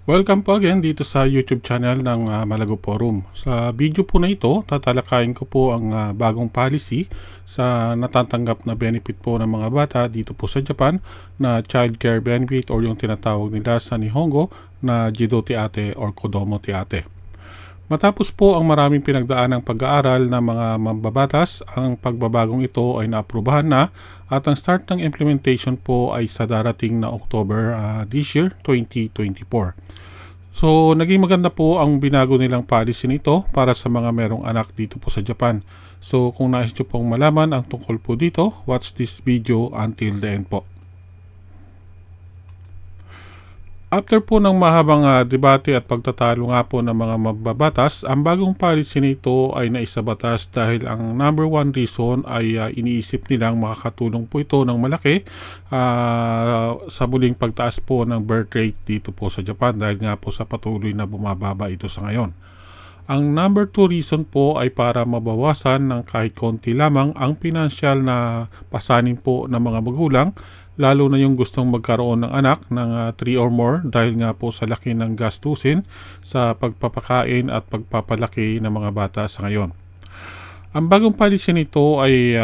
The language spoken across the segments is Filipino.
Welcome po again dito sa YouTube channel ng Malago Forum. Sa video po na ito, tatalakayin ko po ang bagong policy sa natatanggap na benefit po ng mga bata dito po sa Japan na child care benefit or yung tinatawag nila sa Nihongo na Jidote Ate or Kodomo Ate. Matapos po ang maraming pinagdaanang pag-aaral ng mga mambabatas, ang pagbabagong ito ay naaprubahan na at ang start ng implementation po ay sa darating na October this year, 2024. So, naging maganda po ang binago nilang policy nito para sa mga merong anak dito po sa Japan. So, kung nais nyo pong malaman ang tungkol po dito, watch this video until the end po. After po ng mahabang debate at pagtatalo nga po ng mga mababatas, ang bagong policy nito ay naisabatas dahil ang number one reason ay iniisip nilang makakatulong po ito ng malaki sa muling pagtaas po ng birth rate dito po sa Japan dahil nga po sa patuloy na bumababa ito sa ngayon. Ang number 2 reason po ay para mabawasan ng kahit konti lamang ang pinansyal na pasanin po ng mga magulang, lalo na yung gustong magkaroon ng anak ng 3 or more dahil nga po sa laki ng gastusin sa pagpapakain at pagpapalaki ng mga bata sa ngayon. Ang bagong policy nito ay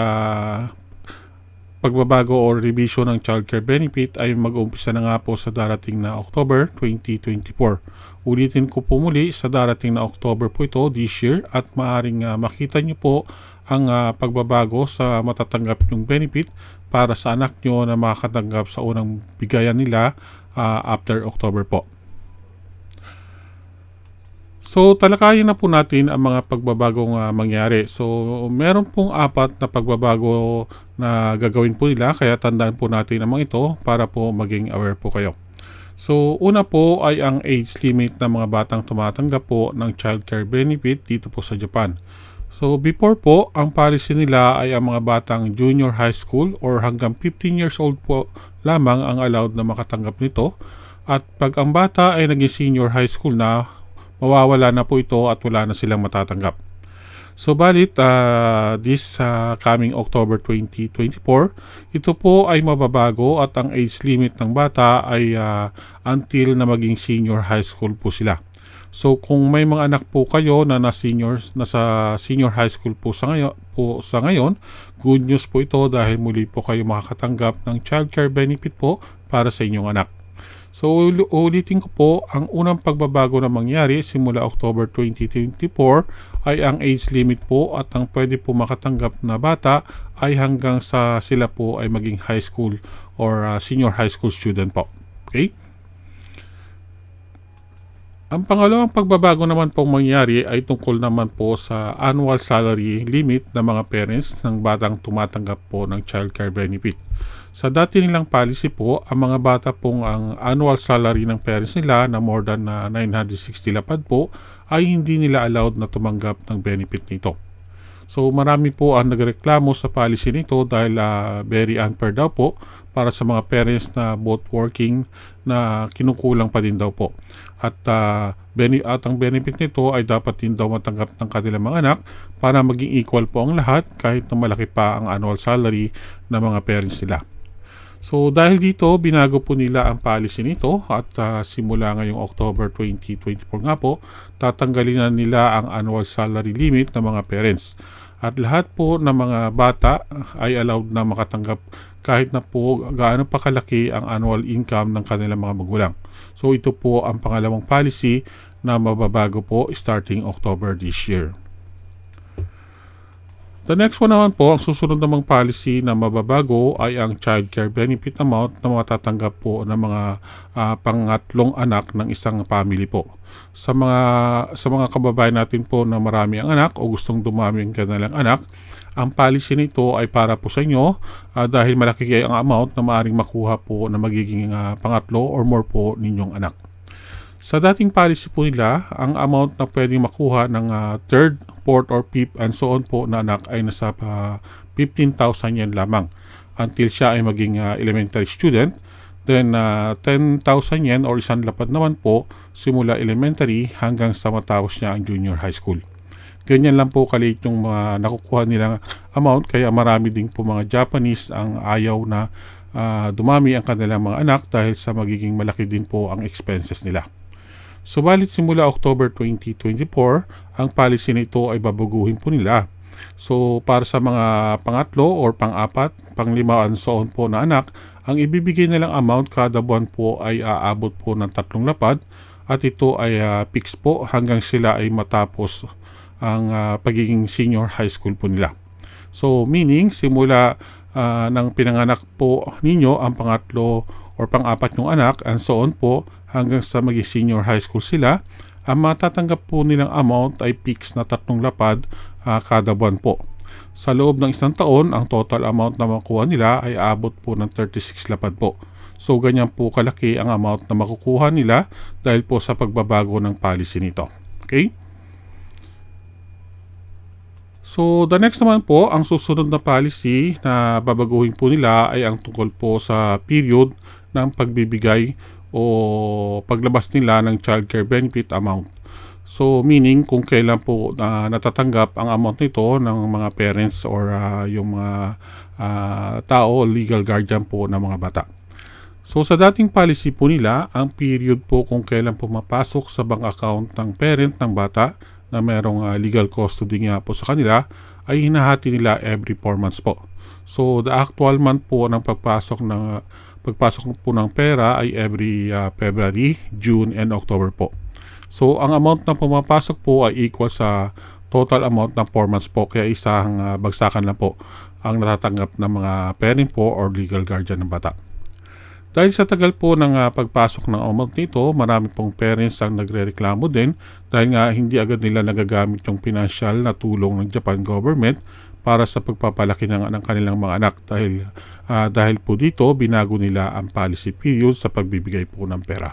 pagbabago o revision ng child care benefit ay mag-uumpisa na nga po sa darating na October 2024. Ulitin ko po muli, sa darating na October po ito this year at maaring makita nyo po ang pagbabago sa matatanggap yung benefit para sa anak nyo na makakatanggap sa unang bigayan nila after October po. So, talakayin na po natin ang mga pagbabagong mangyari. So, meron pong 4 na pagbabago na gagawin po nila, kaya tandaan po natin ang mga ito para po maging aware po kayo. So, una po ay ang age limit ng mga batang tumatanggap po ng child care benefit dito po sa Japan. So, before po, ang policy nila ay ang mga batang junior high school or hanggang 15 years old po lamang ang allowed na makatanggap nito. At pag ang bata ay naging senior high school na, mawawala na po ito at wala na silang matatanggap. So, balit this coming October 2024, ito po ay mababago at ang age limit ng bata ay until na maging senior high school po sila. So, kung may mga anak po kayo na nasa senior high school po sa ngayon, good news po ito dahil muli po kayo makakatanggap ng child care benefit po para sa inyong anak. So, ulitin ko po, ang unang pagbabago na mangyari simula October 2024 ay ang age limit po at ang pwede po makatanggap na bata ay hanggang sa sila po ay maging high school or senior high school student po. Okay? Ang pangalawang pagbabago naman pong mangyari ay tungkol naman po sa annual salary limit ng mga parents ng batang tumatanggap po ng child care benefit. Sa dati nilang policy po, ang mga bata pong ang annual salary ng parents nila na more than 960 lapad po ay hindi nila allowed na tumanggap ng benefit nito. So marami po ang nagreklamo sa policy nito dahil very unfair daw po para sa mga parents na both working na kinukulang pa din daw po. At ang benefit nito ay dapat din daw matanggap ng kanilang mga anak para maging equal po ang lahat kahit na malaki pa ang annual salary ng mga parents nila. So dahil dito, binago po nila ang policy nito at simula ngayong October 2024 nga po, tatanggalin na nila ang annual salary limit ng mga parents. At lahat po ng mga bata ay allowed na makatanggap kahit na po gaano pa kalaki ang annual income ng kanilang mga magulang. So ito po ang pangalawang policy na mababago po starting October this year. The next one naman po, ang susunod namang policy na mababago ay ang child care benefit amount na matatanggap po ng mga pangatlong anak ng isang family po. Sa mga kababayan natin po na marami ang anak o gustong dumami ang kanilang anak, ang policy nito ay para po sa inyo dahil malaki kayo ang amount na maaaring makuha po na magiging pangatlo or more po ninyong anak. Sa dating policy po nila, ang amount na pwedeng makuha ng 3rd, 4th, or 5th and so on po na anak ay nasa 15,000 yen lamang until siya ay maging elementary student. Then 10,000 yen or isang lapad naman po simula elementary hanggang sa matapos niya ang junior high school. Ganyan lang po kaliit yung nakukuha nilang amount, kaya marami din po mga Japanese ang ayaw na dumami ang kanilang mga anak dahil sa magiging malaki din po ang expenses nila. Subalit simula October 2024, ang policy nito ay babaguhin po nila. So para sa mga pangatlo or pang-apat, pang-lima and so on po na anak, ang ibibigay nilang amount kada buwan po ay aabot po ng 3 lapad at ito ay fixed po hanggang sila ay matapos ang pagiging senior high school po nila. So meaning simula ng pinanganak po ninyo ang pangatlo or pang-apat yung anak and so on po hanggang sa maging senior high school sila, ang matatanggap po nilang amount ay fixed na 3 lapad kada buwan po. Sa loob ng 1 taon, ang total amount na makukuha nila ay aabot po ng 36 lapad po. So ganyan po kalaki ang amount na makukuha nila dahil po sa pagbabago ng policy nito. Okay? So the next naman po, ang susunod na policy na babaguhin po nila ay ang tungkol po sa period ng pagbibigay o paglabas nila ng child care benefit amount. So meaning kung kailan po natatanggap ang amount nito ng mga parents or yung mga tao, legal guardian po ng mga bata. So sa dating policy po nila, ang period po kung kailan pumapasok sa bank account ng parent ng bata na merong legal custody nga po sa kanila ay hinahati nila every 4 months po. So the actual month po ng pagpasok po ng pera ay every February, June, and October po. So ang amount na pumapasok po ay equal sa total amount ng 4 months po, kaya isang bagsakan lang po ang natatanggap ng mga parent po or legal guardian ng bata. Dahil sa tagal po ng pagpasok ng amount nito, marami pong parents ang nagrereklamo din dahil nga hindi agad nila nagagamit yung financial na tulong ng Japan government para sa pagpapalaki ng kanilang mga anak dahil po dito binago nila ang policy period sa pagbibigay po ng pera.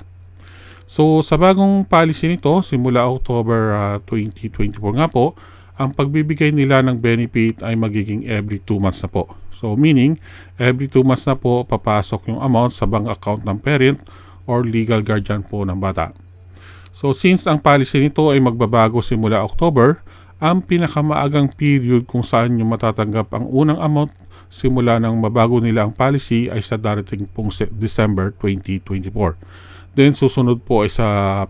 So sa bagong policy nito, simula October 2024 nga po, ang pagbibigay nila ng benefit ay magiging every 2 months na po. So meaning, every 2 months na po papasok yung amount sa bank account ng parent or legal guardian po ng bata. So since ang policy nito ay magbabago simula October, ang pinakamaagang period kung saan nyo matatanggap ang unang amount simula nang mabago nila ang policy ay sa darating pong December 2024. Then susunod po ay sa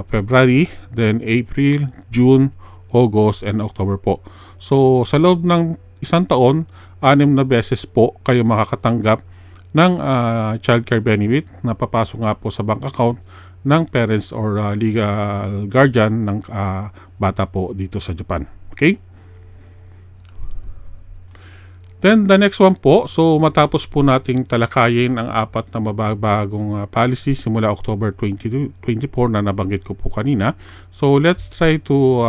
February, then April, June, August, and October po. So sa loob ng 1 taon, 6 na beses po kayo makakatanggap ng child care benefit na papasok nga po sa bank account ng parents or legal guardian ng bata po dito sa Japan. Okay? Then the next one po, so matapos po nating talakayin ang 4 na mababagong policy simula October 2024 na nabanggit ko po kanina. So let's try to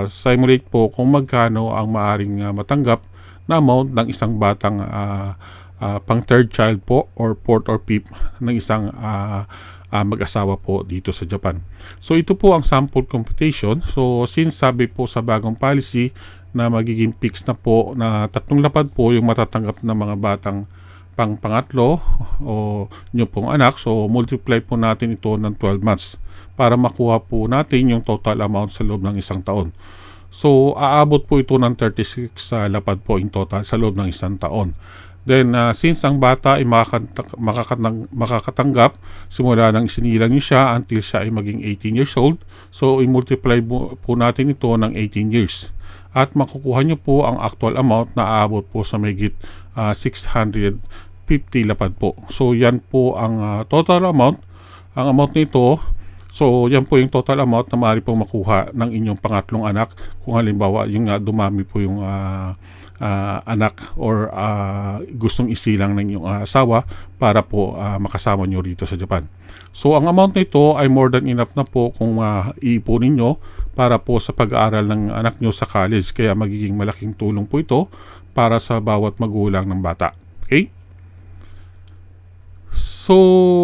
simulate po kung magkano ang maaring matanggap na amount ng isang batang pang 3rd child po or 4th or 5th ng isang mag-asawa po dito sa Japan. So ito po ang sample computation. So since sabi po sa bagong policy na magiging fixed na po na 3 lapad po yung matatanggap ng mga batang pangatlo o nyo pong anak. So multiply po natin ito ng 12 months para makuha po natin yung total amount sa loob ng 1 taon. So aabot po ito ng 36 lapad po in total sa loob ng 1 taon. Then since ang bata ay makakatanggap simula nang isinilang niyo siya until siya ay maging 18 years old, so i-multiply po natin ito ng 18 years. At makukuha nyo po ang actual amount na aabot po sa mahigit 650 lapad po. So yan po ang total amount. Ang amount nito, so yan po yung total amount na maaari pong makuha ng inyong pangatlong anak kung halimbawa yung dumami po yung anak or gustong isilang ng inyong asawa para po makasama nyo rito sa Japan. So ang amount nito ay more than enough na po kung iipunin nyo para po sa pag-aaral ng anak nyo sa college, kaya magiging malaking tulong po ito para sa bawat magulang ng bata. Okay? So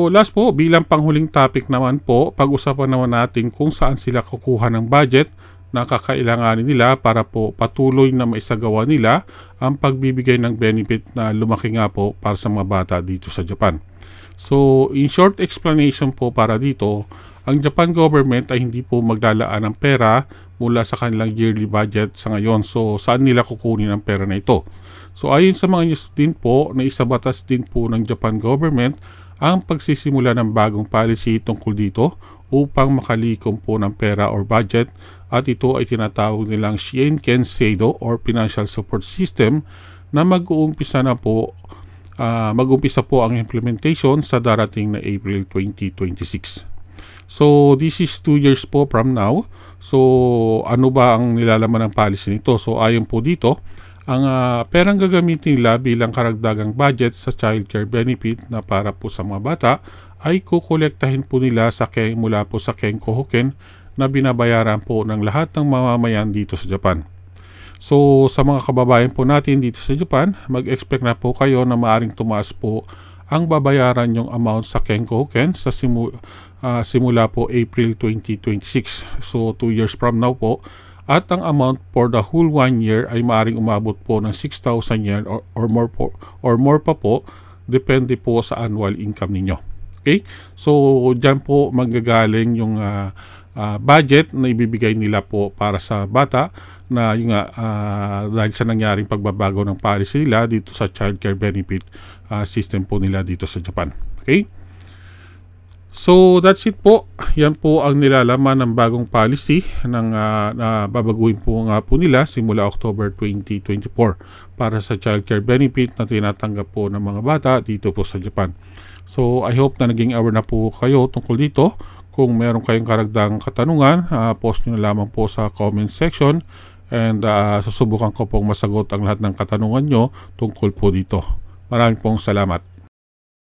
last po, bilang panghuling topic naman po, pag-usapan naman natin kung saan sila kukuha ng budget na kakailanganin nila para po patuloy na maisagawa nila ang pagbibigay ng benefit na lumaki nga po para sa mga bata dito sa Japan. So in short explanation po para dito, ang Japan government ay hindi po maglalaan ng pera mula sa kanilang yearly budget sa ngayon. So saan nila kukunin ang pera na ito? So ayon sa mga news din po na isabatas din po ng Japan government, ang pagsisimula ng bagong policy tungkol dito upang makalikom po ng pera or budget, at ito ay tinatawag nilang Shinken Seido or Financial Support System na mag-uumpisa po ang implementation sa darating na April 2026. So, this is 2 years po from now. So, ano ba ang nilalaman ng policy nito? So, ayon po dito, ang perang gagamitin nila bilang karagdagang budget sa child care benefit na para po sa mga bata ay kukolektahin po nila mula po sa Kenko Hoken na binabayaran po ng lahat ng mamamayan dito sa Japan. So, sa mga kababayan po natin dito sa Japan, mag-expect na po kayo na maaring tumaas po ang babayaran yung amount sa Kenko Hoken sa simula po April 2026. So 2 years from now po, at ang amount for the whole 1 year ay maaring umabot po ng 6,000 yen or more pa po, depende po sa annual income ninyo. Okay? So diyan po magagaling yung budget na ibibigay nila po para sa bata na yung dahil sa nangyaring pagbabago ng policy nila dito sa child care benefit system po nila dito sa Japan. Okay? So that's it po. Yan po ang nilalaman ng bagong policy na babaguhin po nila simula October 2024 para sa child care benefit na tinatanggap po ng mga bata dito po sa Japan. So I hope na naging aware na po kayo tungkol dito. Kung meron kayong karagdagang katanungan, post nyo na lamang po sa comment section, and susubukan ko pong masagot ang lahat ng katanungan nyo tungkol po dito. Maraming pong salamat.